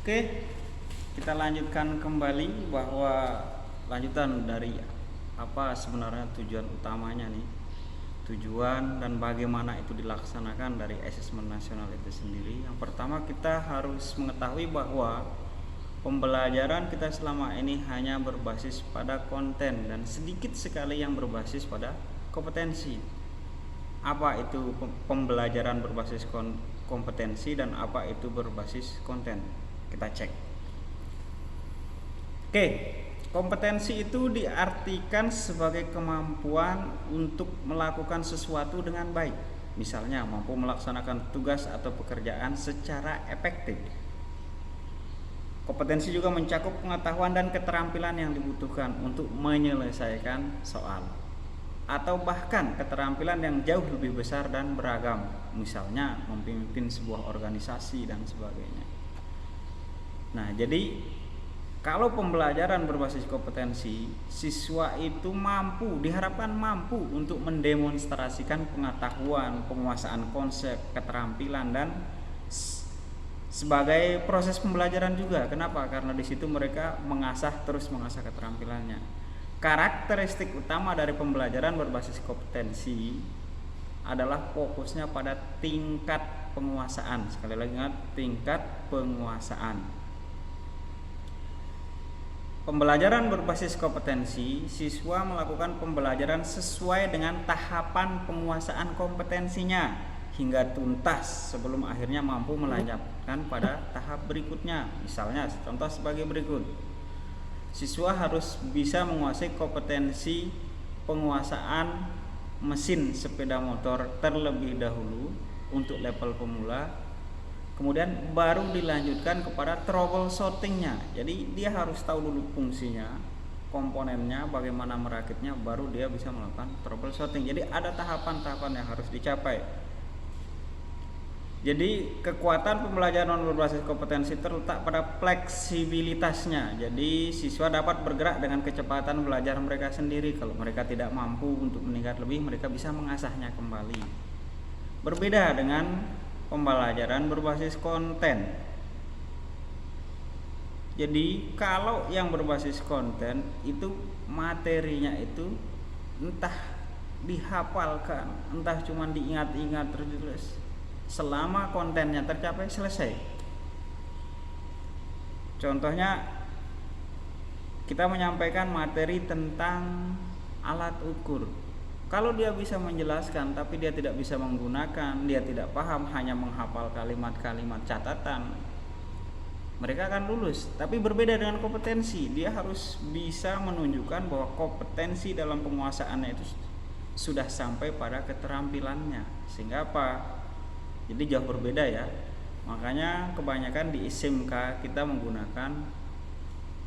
Oke, kita lanjutkan kembali bahwa lanjutan dari apa sebenarnya tujuan utamanya nih. Tujuan dan bagaimana itu dilaksanakan dari asesmen nasional itu sendiri. Yang pertama, kita harus mengetahui bahwa pembelajaran kita selama ini hanya berbasis pada konten dan sedikit sekali yang berbasis pada kompetensi. Apa itu pembelajaran berbasis kompetensi dan apa itu berbasis konten? Kita cek. Oke, kompetensi itu diartikan sebagai kemampuan untuk melakukan sesuatu dengan baik. Misalnya, mampu melaksanakan tugas atau pekerjaan secara efektif. Kompetensi juga mencakup pengetahuan dan keterampilan yang dibutuhkan untuk menyelesaikan soal, atau bahkan keterampilan yang jauh lebih besar dan beragam, misalnya memimpin sebuah organisasi dan sebagainya. Nah, jadi kalau pembelajaran berbasis kompetensi, siswa itu diharapkan mampu untuk mendemonstrasikan pengetahuan, penguasaan konsep, keterampilan dan sebagai proses pembelajaran juga. Kenapa? Karena di situ mereka terus mengasah keterampilannya. Karakteristik utama dari pembelajaran berbasis kompetensi adalah fokusnya pada tingkat penguasaan. Sekali lagi ingat, tingkat penguasaan. Pembelajaran berbasis kompetensi, siswa melakukan pembelajaran sesuai dengan tahapan penguasaan kompetensinya hingga tuntas sebelum akhirnya mampu melanjutkan pada tahap berikutnya. Misalnya, contoh sebagai berikut. Siswa harus bisa menguasai kompetensi penguasaan mesin sepeda motor terlebih dahulu untuk level pemula. Kemudian baru dilanjutkan kepada troubleshootingnya. Jadi dia harus tahu dulu fungsinya, komponennya, bagaimana merakitnya, baru dia bisa melakukan troubleshooting. Jadi ada tahapan-tahapan yang harus dicapai. Jadi kekuatan pembelajaran berbasis kompetensi terletak pada fleksibilitasnya. Jadi siswa dapat bergerak dengan kecepatan belajar mereka sendiri. Kalau mereka tidak mampu untuk meningkat lebih, mereka bisa mengasahnya kembali. Berbeda dengan pembelajaran berbasis konten. Jadi kalau yang berbasis konten itu materinya itu entah dihafalkan, entah cuma diingat-ingat terus selama kontennya tercapai selesai. Contohnya, kita menyampaikan materi tentang alat ukur. Kalau dia bisa menjelaskan tapi dia tidak bisa menggunakan, dia tidak paham, hanya menghafal kalimat-kalimat catatan, mereka akan lulus. Tapi berbeda dengan kompetensi, dia harus bisa menunjukkan bahwa kompetensi dalam penguasaannya itu sudah sampai pada keterampilannya. Sehingga apa? Jadi jauh berbeda ya. Makanya kebanyakan di SMK kita menggunakan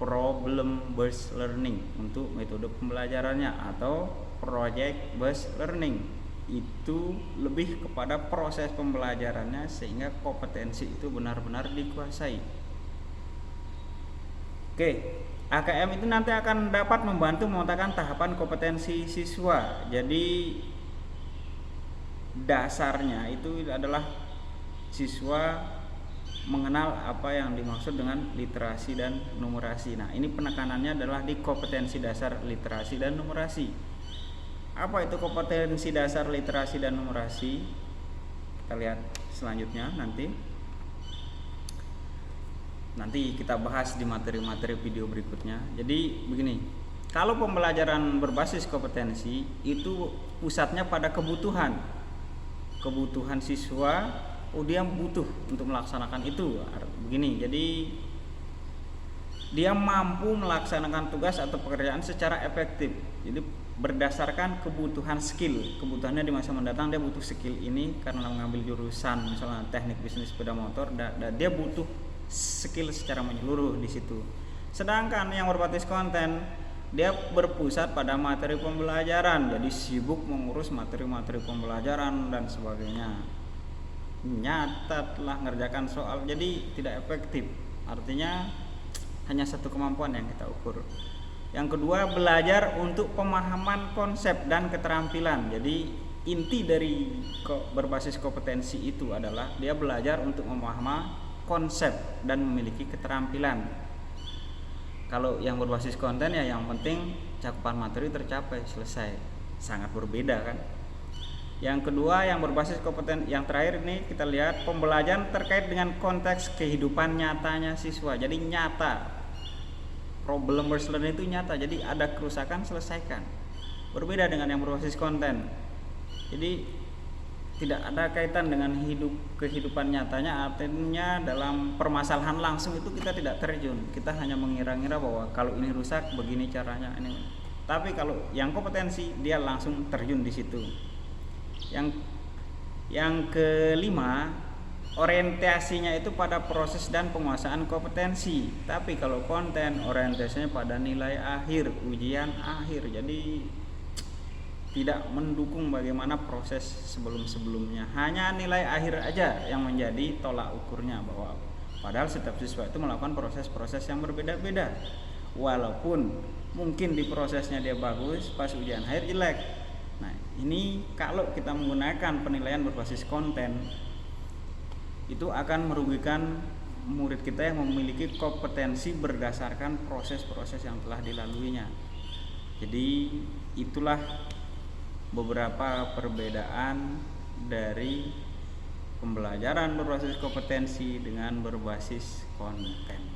problem based learning untuk metode pembelajarannya, atau project based learning. Itu lebih kepada proses pembelajarannya sehingga kompetensi itu benar-benar dikuasai. Oke, AKM itu nanti akan dapat membantu memetakan tahapan kompetensi siswa. Jadi dasarnya itu adalah siswa mengenal apa yang dimaksud dengan literasi dan numerasi. Nah, ini penekanannya adalah di kompetensi dasar literasi dan numerasi. Apa itu kompetensi dasar literasi dan numerasi? Kita lihat selanjutnya nanti kita bahas di materi-materi video berikutnya. Jadi begini, kalau pembelajaran berbasis kompetensi itu pusatnya pada kebutuhan siswa. Dia butuh untuk melaksanakan itu. Begini, jadi dia mampu melaksanakan tugas atau pekerjaan secara efektif. Jadi berdasarkan kebutuhan skill. Kebutuhannya di masa mendatang dia butuh skill ini karena mengambil jurusan misalnya teknik bisnis sepeda motor, dan dia butuh skill secara menyeluruh di situ. Sedangkan yang berbasis konten, dia berpusat pada materi pembelajaran. Jadi sibuk mengurus materi-materi pembelajaran dan sebagainya. Telah ngerjakan soal, jadi tidak efektif. Artinya hanya satu kemampuan yang kita ukur. Yang kedua, belajar untuk pemahaman konsep dan keterampilan. Jadi inti dari berbasis kompetensi itu adalah dia belajar untuk memahami konsep dan memiliki keterampilan. Kalau yang berbasis konten ya yang penting cakupan materi tercapai, selesai. Sangat berbeda kan. Yang kedua yang berbasis kompeten, yang terakhir ini kita lihat pembelajaran terkait dengan konteks kehidupan nyatanya siswa. Jadi nyata, problem based learning itu nyata. Jadi ada kerusakan, selesaikan. Berbeda dengan yang berbasis konten. Jadi tidak ada kaitan dengan kehidupan nyatanya, artinya dalam permasalahan langsung itu kita tidak terjun. Kita hanya mengira-ngira bahwa kalau ini rusak begini caranya ini. Tapi kalau yang kompetensi dia langsung terjun di situ. Yang kelima, orientasinya itu pada proses dan penguasaan kompetensi. Tapi kalau konten orientasinya pada nilai akhir, ujian akhir. Jadi tidak mendukung bagaimana proses sebelum-sebelumnya. Hanya nilai akhir aja yang menjadi tolak ukurnya, bahwa padahal setiap siswa itu melakukan proses-proses yang berbeda-beda. Walaupun mungkin di prosesnya dia bagus, pas ujian akhir jelek. Nah, ini kalau kita menggunakan penilaian berbasis konten, itu akan merugikan murid kita yang memiliki kompetensi berdasarkan proses-proses yang telah dilaluinya. Jadi itulah beberapa perbedaan dari pembelajaran berbasis kompetensi dengan berbasis konten.